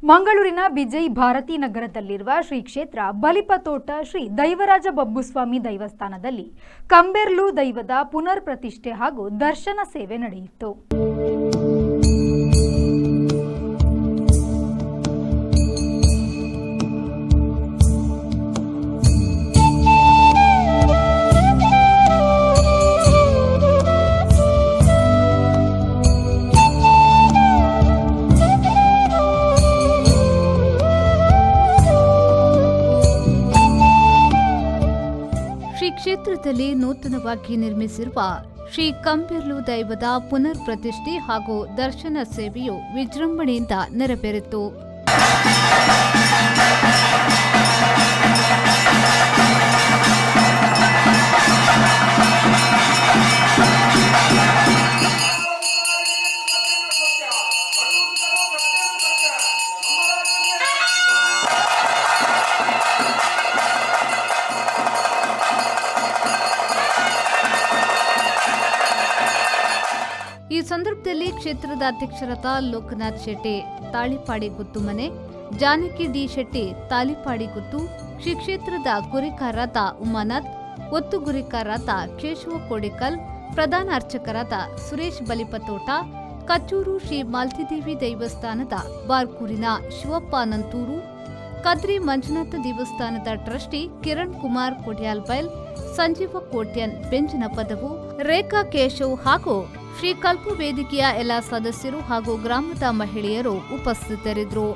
ಮಂಗಳೂರಿನ ಬಿಜೈ ಭಾರತಿ ನಗರದಲ್ಲಿರುವ ಶ್ರೀ ಕ್ಷೇತ್ರ ಬಲಿಪತೋಟ ಶ್ರೀ ದೈವರಾಜ ಬಬ್ಬುಸ್ವಾಮಿ ದೈವಸ್ಥಾನದಲ್ಲಿ ಕಂಬೆರ್ಲು ದೈವದ ಪುನರ್ ಪ್ರತಿಷ್ಠೆ ಹಾಗೂ ದರ್ಶನ ಸೇವೆ ನಡೆಯಿತು. ಶ್ರೀ ಕ್ಷೇತ್ರದಲ್ಲಿ ನೂತನವಾಗಿ ನಿರ್ಮಿಸಿರುವ ಶ್ರೀ ಕಂಬೆರ್ಲು ದೈವದ ಪುನರ್ ಪ್ರತಿಷ್ಠೆ ಹಾಗೂ ದರ್ಶನ ಸೇವೆಯು ವಿಜೃಂಭಣೆಯಿಂದ ನೆರವೇರಿತು. ಈ ಸಂದರ್ಭದಲ್ಲಿ ಕ್ಷೇತ್ರದ ಅಧ್ಯಕ್ಷರಾದ ಲೋಕನಾಥ್ ಶೆಟ್ಟಿ ತಾಳಿಪಾಡಿ ಗುತ್ತು ಮನೆ, ಜಾನಕಿ ಡಿ ಶೆಟ್ಟಿ ತಾಳಿಪಾಡಿ ಗುತ್ತು, ಶ್ರೀ ಕ್ಷೇತ್ರದ ಗುರಿಕಾರರಾದ ಉಮಾನಾಥ್, ಒತ್ತು ಗುರಿಕಾರರಾದ ಕೇಶವ ಕೋಡಿಕಲ್, ಪ್ರಧಾನ ಅರ್ಚಕರಾದ ಸುರೇಶ್ ಬಲಿಪತೋಟ, ಕಚ್ಚೂರು ಶ್ರೀ ಮಾಲ್ತಿದೇವಿ ದೇವಸ್ಥಾನದ ಬಾರ್ಕೂರಿನ ಶಿವಪ್ಪ ನಂತೂರು, ಕದ್ರಿ ಮಂಜುನಾಥ ದೇವಸ್ಥಾನದ ಟ್ರಸ್ಟಿ ಕಿರಣ್ ಕುಮಾರ್ ಕೊಡ್ಯಾಲ್ಬೈಲ್, ಸಂಜೀವ ಕೋಟ್ಯನ್ ಬೆಂಜಿನ ಪದವು, ರೇಖಾ ಕೇಶವ್ ಹಾಗೂ ಶ್ರೀ ಕಲ್ಪ ವೇದಿಕೆಯ ಎಲ್ಲ ಸದಸ್ಯರು ಹಾಗೂ ಗ್ರಾಮದ ಮಹಿಳೆಯರು ಉಪಸ್ಥಿತರಿದ್ದರು.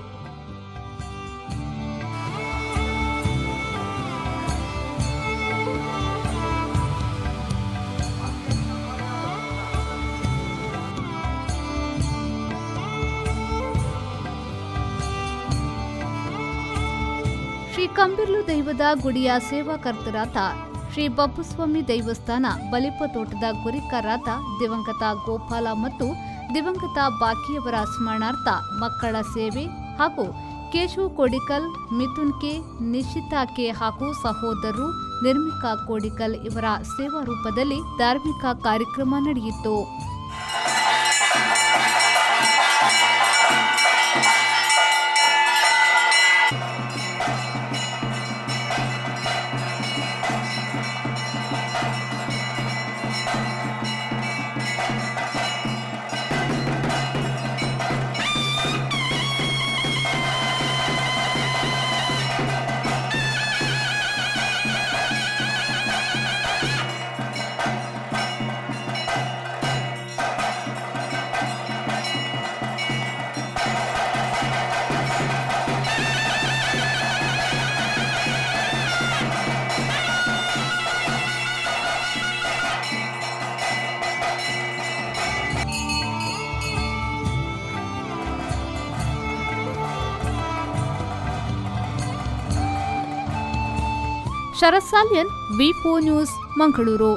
ಶ್ರೀ ಕಂಬೆರ್ಲು ದೈವದ ಗುಡಿಯ ಸೇವಾಕರ್ತರಾದ ಶ್ರೀ ಬಬ್ಬುಸ್ವಾಮಿ ದೇವಸ್ಥಾನ ಬಲಿಪತೋಟದ ಗುರಿಕಾರರಾದ ದಿವಂಗತ ಗೋಪಾಲ ಮತ್ತು ದಿವಂಗತ ಬಾಕಿಯವರ ಸ್ಮರಣಾರ್ಥ ಮಕ್ಕಳ ಸೇವೆ ಹಾಗೂ ಕೇಶವ ಕೋಡಿಕಲ್, ಮಿಥುನ್ ಕೆ, ನಿಶಿತಾ ಕೆ ಹಾಗೂ ಸಹೋದರರು ನಿರ್ಮಿಕಾ ಕೋಡಿಕಲ್ ಇವರ ಸೇವಾ ರೂಪದಲ್ಲಿ ಧಾರ್ಮಿಕ ಕಾರ್ಯಕ್ರಮ ನಡೆಯಿತು. ಶರತ್ ಸಾಲ್ಯನ್, ವಿ4 ನ್ಯೂಸ್, ಮಂಗಳೂರು.